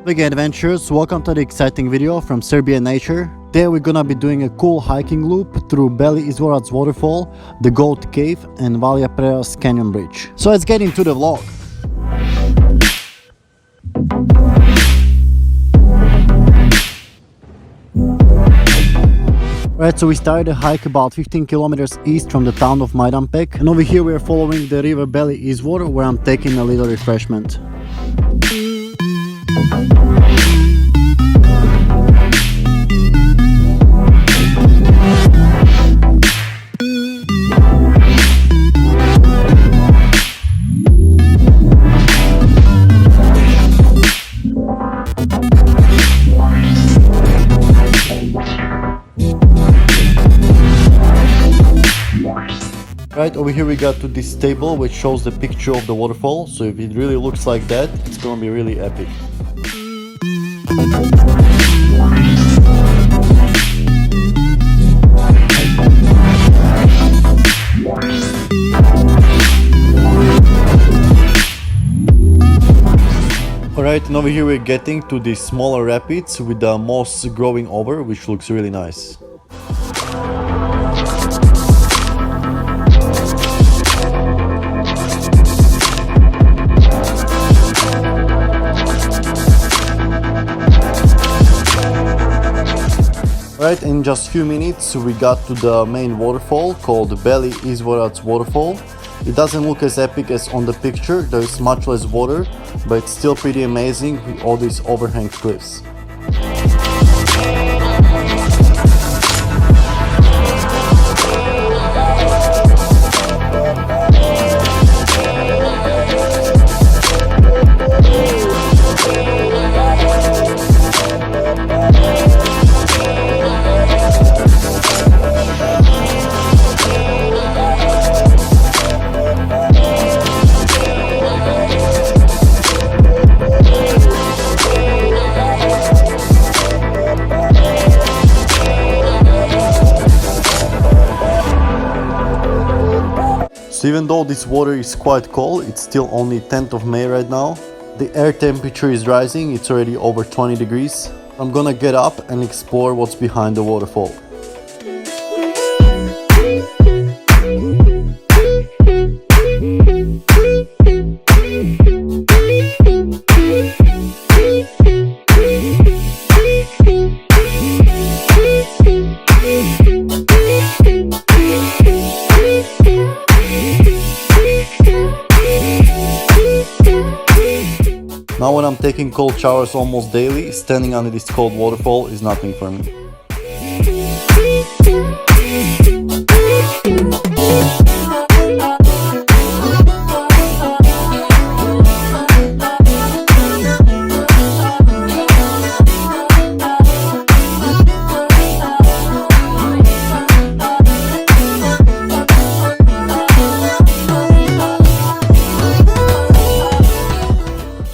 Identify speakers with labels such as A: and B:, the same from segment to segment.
A: Big adventures, welcome to the exciting video from Serbian nature. Today we're gonna be doing a cool hiking loop through Beli Izvorac Waterfall, the Goat Cave and Valja Prerast Canyon Bridge. So let's get into the vlog. Right, so we started the hike about 15 kilometers east from the town of Majdanpek, and over here we are following the river Beli Izvor, where I'm taking a little refreshment. Right, over here we got to this table which shows the picture of the waterfall, so if it really looks like that, it's gonna be really epic. Alright, and over here we're getting to these smaller rapids with the moss growing over, which looks really nice. Right, in just few minutes we got to the main waterfall called Beli Izvorac Waterfall. It doesn't look as epic as on the picture, there is much less water, but it's still pretty amazing with all these overhang cliffs. So even though this water is quite cold, it's still only 10th of May right now. The air temperature is rising, it's already over 20 degrees. I'm gonna get up and explore what's behind the waterfall. Now when I'm taking cold showers almost daily, standing under this cold waterfall is nothing for me.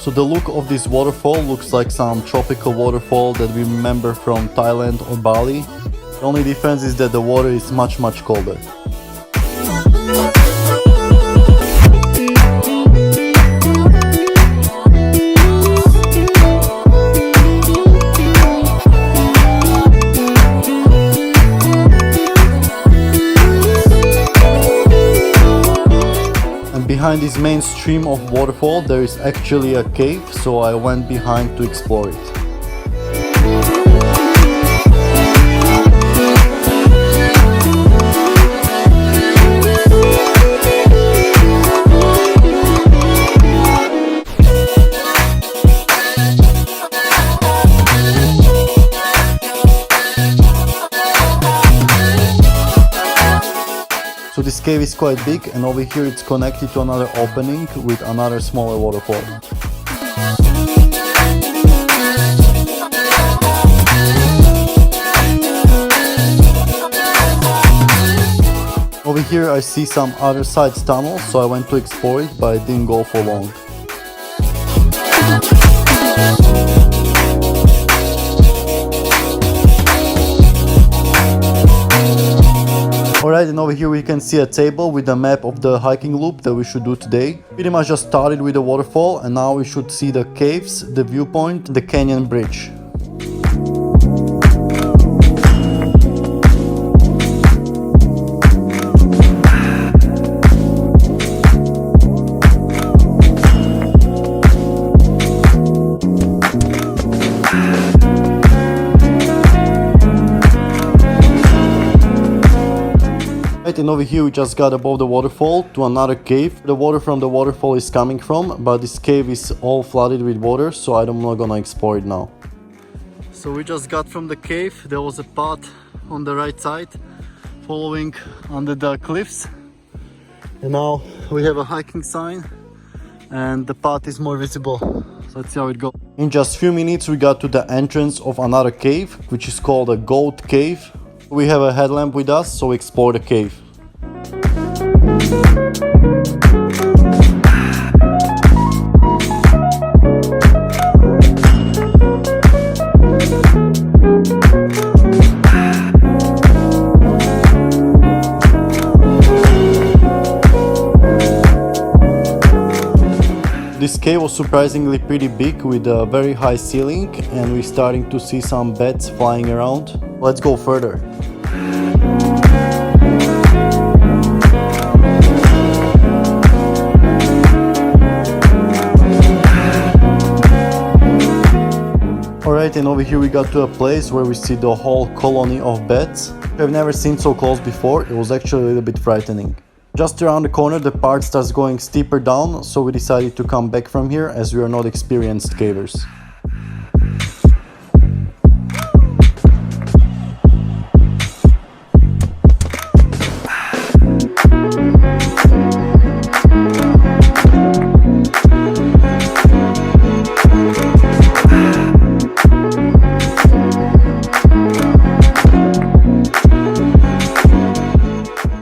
A: So the look of this waterfall looks like some tropical waterfall that we remember from Thailand or Bali. The only difference is that the water is much colder. Behind this main stream of waterfall there is actually a cave, so I went behind to explore it. So this cave is quite big, and over here it's connected to another opening with another smaller waterfall. Over here I see some other side tunnels, so I went to explore it, but I didn't go for long. Alright, and over over here we can see a table with a map of the hiking loop that we should do today. Pretty much just started with the waterfall and now we should see the caves, the viewpoint, the canyon bridge. And over here we just got above the waterfall to another cave. The water from the waterfall is coming from, but this cave is all flooded with water, so I'm not gonna explore it now. So we just got from the cave. There was a path on the right side following under the cliffs, and now we have a hiking sign and the path is more visible. So let's see how it goes. In just few minutes we got to the entrance of another cave, which is called a goat cave. We have a headlamp with us, so we explore the cave. This cave was surprisingly pretty big with a very high ceiling, and we're starting to see some bats flying around. Let's go further. Alright, and over here we got to a place where we see the whole colony of bats. I've never seen so close before. It was actually a little bit frightening. Just around the corner the part starts going steeper down, so we decided to come back from here as we are not experienced cavers.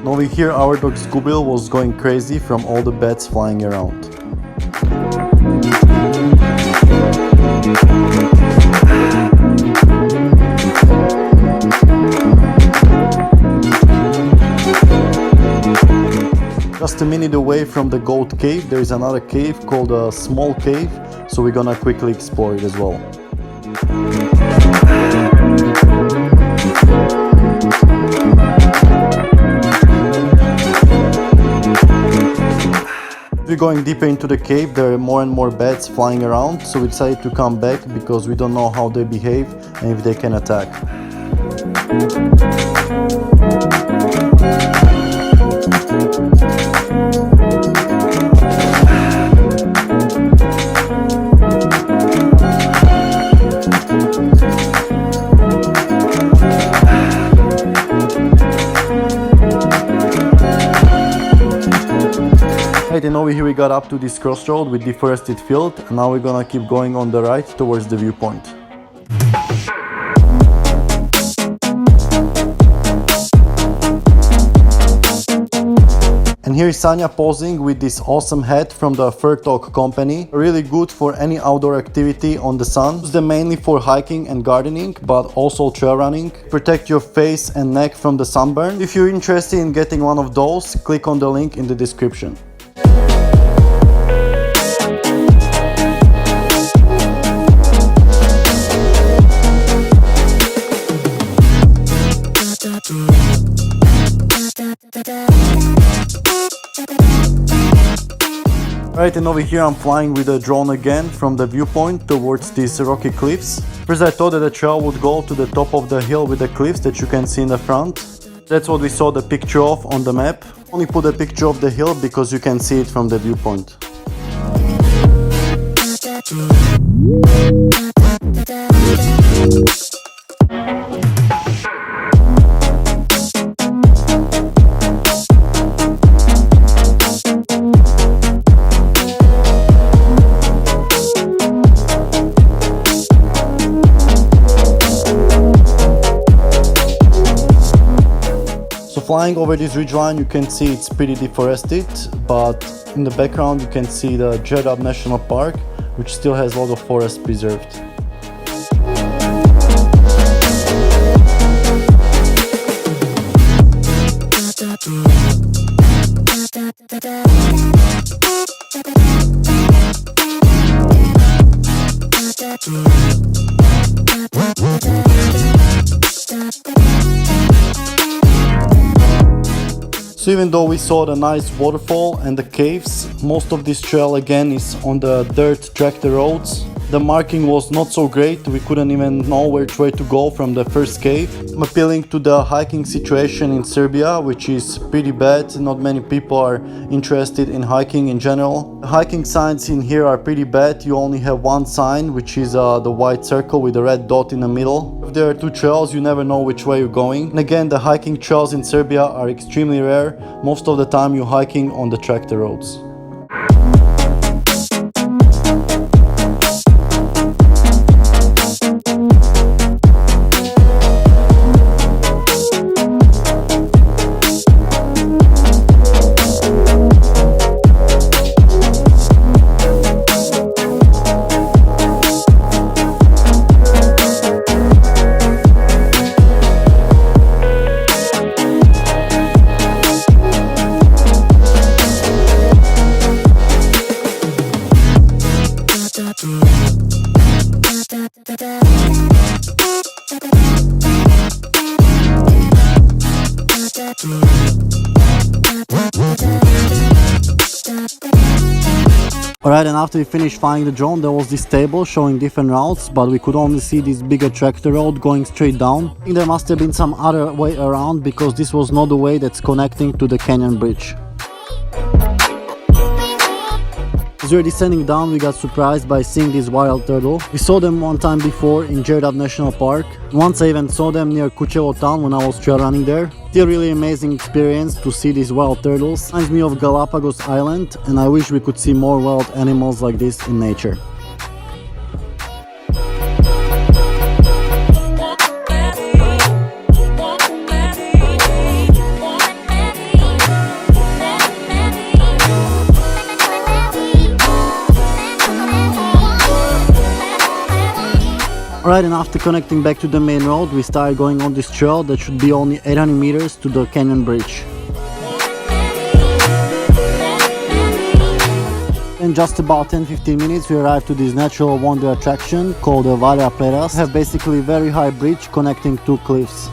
A: Over here our dog Scooby was going crazy from all the bats flying around. Just a minute away from the goat cave there is another cave called a small cave, so we're gonna quickly explore it as well. We're going deeper into the cave, there are more and more bats flying around, so we decided to come back because we don't know how they behave and if they can attack. And over here we got up to this crossroad with deforested field, and now we're gonna keep going on the right towards the viewpoint. And here is Sanya posing with this awesome hat from the Fur Talk company. Really good for any outdoor activity on the sun. Use them mainly for hiking and gardening, but also trail running. Protect your face and neck from the sunburn. If you're interested in getting one of those, click on the link in the description. Right, and over here I'm flying with a drone again from the viewpoint towards these rocky cliffs. First I thought that the trail would go to the top of the hill with the cliffs that you can see in the front. That's what we saw the picture of on the map. Only put a picture of the hill because you can see it from the viewpoint. Flying over this ridgeline you can see it's pretty deforested, but in the background you can see the Jedab National Park, which still has a lot of forest preserved. So even though we saw the nice waterfall and the caves, most of this trail again is on the dirt tractor roads. The marking was not so great, we couldn't even know which way to go from the first cave. I'm appealing to the hiking situation in Serbia, which is pretty bad. Not many people are interested in hiking in general. The hiking signs in here are pretty bad. You only have one sign, which is the white circle with the red dot in the middle. If there are two trails, you never know which way you're going. And again, the hiking trails in Serbia are extremely rare. Most of the time you're hiking on the tractor roads. Alright, and after we finished flying the drone, there was this table showing different routes, but we could only see this bigger tractor road going straight down. I think there must have been some other way around, because this was not the way that's connecting to the canyon bridge. As we were descending down, we got surprised by seeing this wild turtle. We saw them one time before in Izvorac National Park. Once I even saw them near Kučevo town when I was trail running there. Still really amazing experience to see these wild turtles. Reminds me of Galapagos Island, and I wish we could see more wild animals like this in nature. Alright, and after connecting back to the main road, we started going on this trail that should be only 800 meters to the canyon bridge. In just about 10-15 minutes we arrived to this natural wonder attraction called the Valja Prerast. We have basically a very high bridge connecting two cliffs.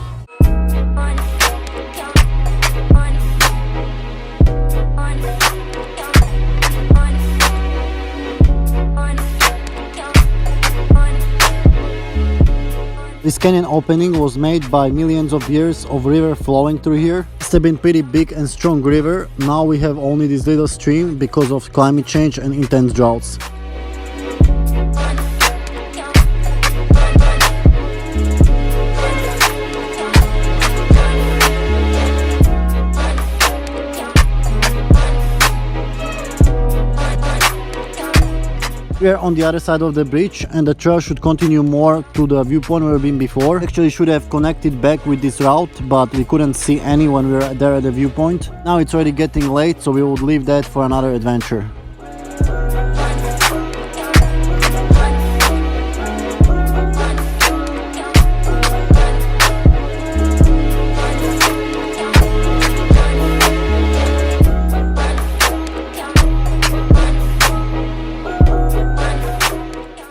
A: This canyon opening was made by millions of years of river flowing through here. It's been pretty big and strong river. Now we have only this little stream because of climate change and intense droughts. We are on the other side of the bridge, and the trail should continue more to the viewpoint where we've been before. Actually should have connected back with this route, but we couldn't see any when we were there at the viewpoint. Now it's already getting late, so we will leave that for another adventure.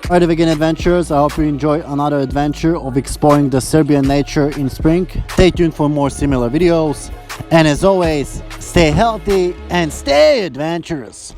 A: Alright, vegan adventurers, I hope you enjoy another adventure of exploring the Serbian nature in spring. Stay tuned for more similar videos, and as always, stay healthy and stay adventurous.